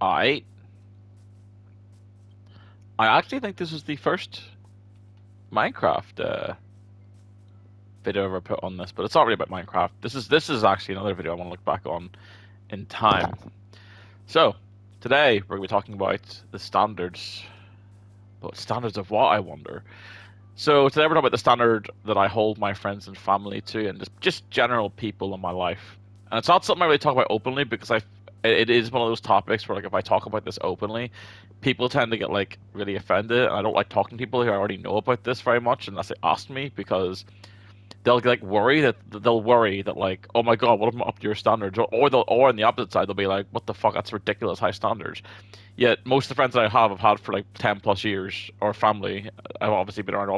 I I actually think this is the first Minecraft video I've ever put on this, but it's not really about Minecraft. This is actually another video I want to look back on in time. So today we're gonna be talking about the standards, but standards of what, I wonder. So today we're talking about the standard that I hold my friends and family to, and just general people in my life. And it's not something I really talk about openly because it is one of those topics where like if I talk about this openly, people tend to get like really offended, and I don't like talking to people who already know about this very much unless they ask me because they'll like worry that like, oh my god, what if I'm up to your standards, or on the opposite side they'll be like, what the fuck, that's ridiculous high standards. Yet most of the friends that I have, I've had for like 10 plus years, or family. I've obviously been around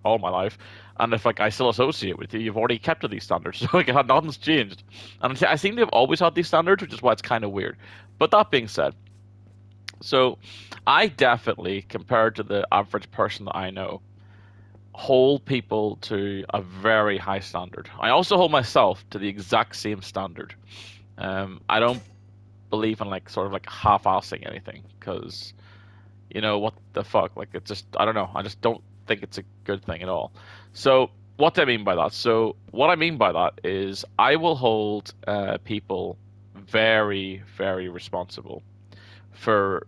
all my life, and if like I still associate with you, you've already kept to these standards, so like nothing's changed. And I seem to have always had these standards, which is why it's kind of weird. But that being said, so I definitely, compared to the average person that I know, hold people to a very high standard. I also hold myself to the exact same standard. I don't believe in like sort of like half-assing anything because what the fuck? Like it's just I don't know. I just don't think it's a good thing at all. So what do I mean by that? So what I mean by that is I will hold people very, very responsible for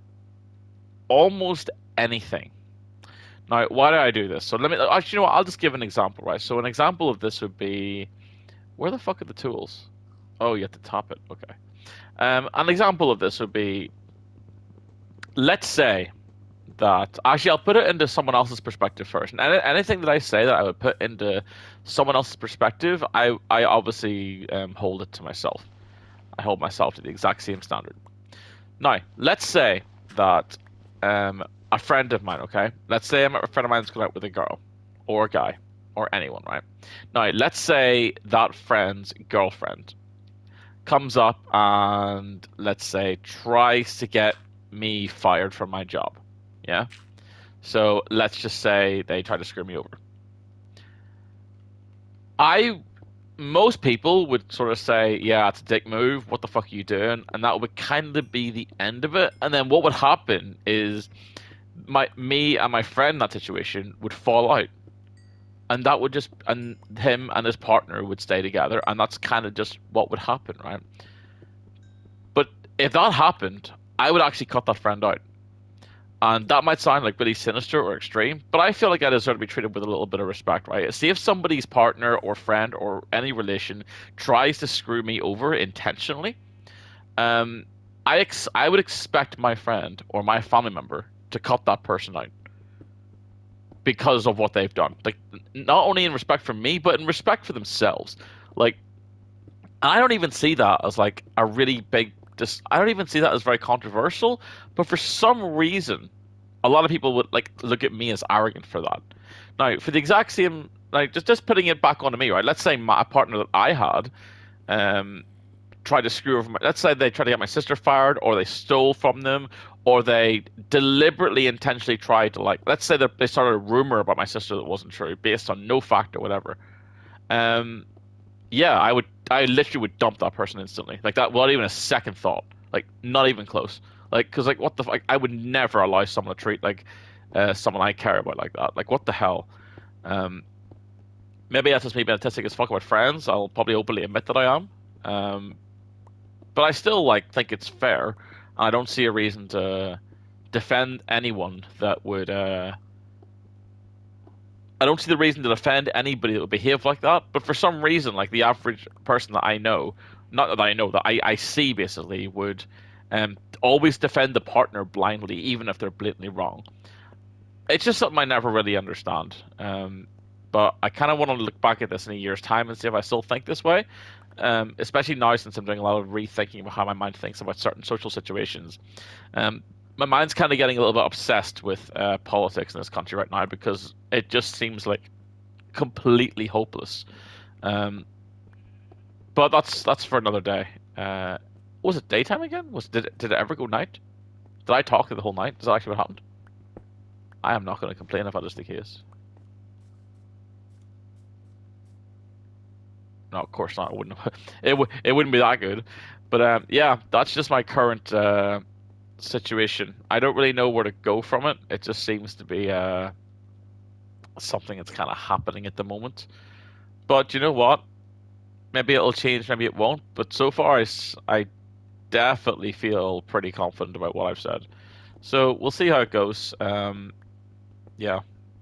almost anything. Now, why do I do this? So let me actually, you know what? I'll just give an example, right? So an example of this would be, where the fuck are the tools? Oh, you have to tap it. Okay. An example of this would be, let's say that actually I'll put it into someone else's perspective first. And anything that I say that I would put into someone else's perspective, I obviously hold it to myself. I hold myself to the exact same standard. Now, let's say that a friend of mine, okay? Let's say a friend of mine's going out with a girl or a guy or anyone, right? Now, let's say that friend's girlfriend comes up and let's say tries to get me fired from my job. Yeah? So let's just say they try to screw me over. I Most people would sort of say, "Yeah, it's a dick move. What the fuck are you doing?" And that would kind of be the end of it. And then what would happen is my me and my friend in that situation would fall out, and that would just and him and his partner would stay together, and that's kind of just what would happen, right? But if that happened, I would actually cut that friend out. And that might sound like really sinister or extreme, but I feel like I deserve to be treated with a little bit of respect, right? See, if somebody's partner or friend or any relation tries to screw me over intentionally, um, I would expect my friend or my family member to cut that person out because of what they've done. Like, not only in respect for me, but in respect for themselves. Like, I don't even see that as like a really big. Just I don't even see that as very controversial. But for some reason, a lot of people would like look at me as arrogant for that. Now, for the exact same, like just putting it back onto me, right? Let's say my partner that I had, um, tried to screw over my. Let's say they tried to get my sister fired, or they stole from them, or they deliberately, intentionally tried to like. Let's say that they started a rumor about my sister that wasn't true, based on no fact or whatever. Um, yeah, I literally would dump that person instantly. Like that, without even a second thought. Like not even close. Like, because like what the fuck? I would never allow someone to treat like someone I care about like that. Like what the hell? Um, Maybe that's just me being autistic as fuck about friends. I'll probably openly admit that I am. Um, but I still like think it's fair. I don't see a reason to defend anyone that would. I don't see the reason to defend anybody that would behave like that. But for some reason, like the average person that I know, not that I know, that I see basically, would always defend the partner blindly, even if they're blatantly wrong. It's just something I never really understand. But I kind of want to look back at this in a year's time and see if I still think this way. Especially now since I'm doing a lot of rethinking about how my mind thinks about certain social situations. Um, my mind's kind of getting a little bit obsessed with politics in this country right now because it just seems like completely hopeless. Um, but that's for another day. Was it daytime again? Did it ever go night? Did I talk the whole night? Is that actually what happened? I am not going to complain if that is the case. No, of course not. It wouldn't. It wouldn't be that good. But yeah, that's just my current situation. I don't really know where to go from it. It just seems to be something that's kind of happening at the moment. But you know what? Maybe it'll change, maybe it won't. But so far, I definitely feel pretty confident about what I've said. So we'll see how it goes. Yeah,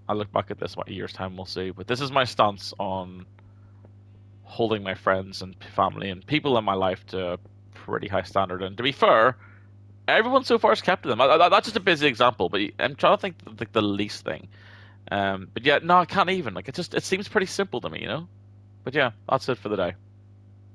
I'll look back at this in a year's time, we'll see. But this is my stance on holding my friends and family and people in my life to a pretty high standard. And to be fair, everyone so far has kept to them. That's just a busy example, but I'm trying to think of, like the least thing. But yeah, no, I can't even. Like it seems pretty simple to me, you know. But yeah, that's it for the day.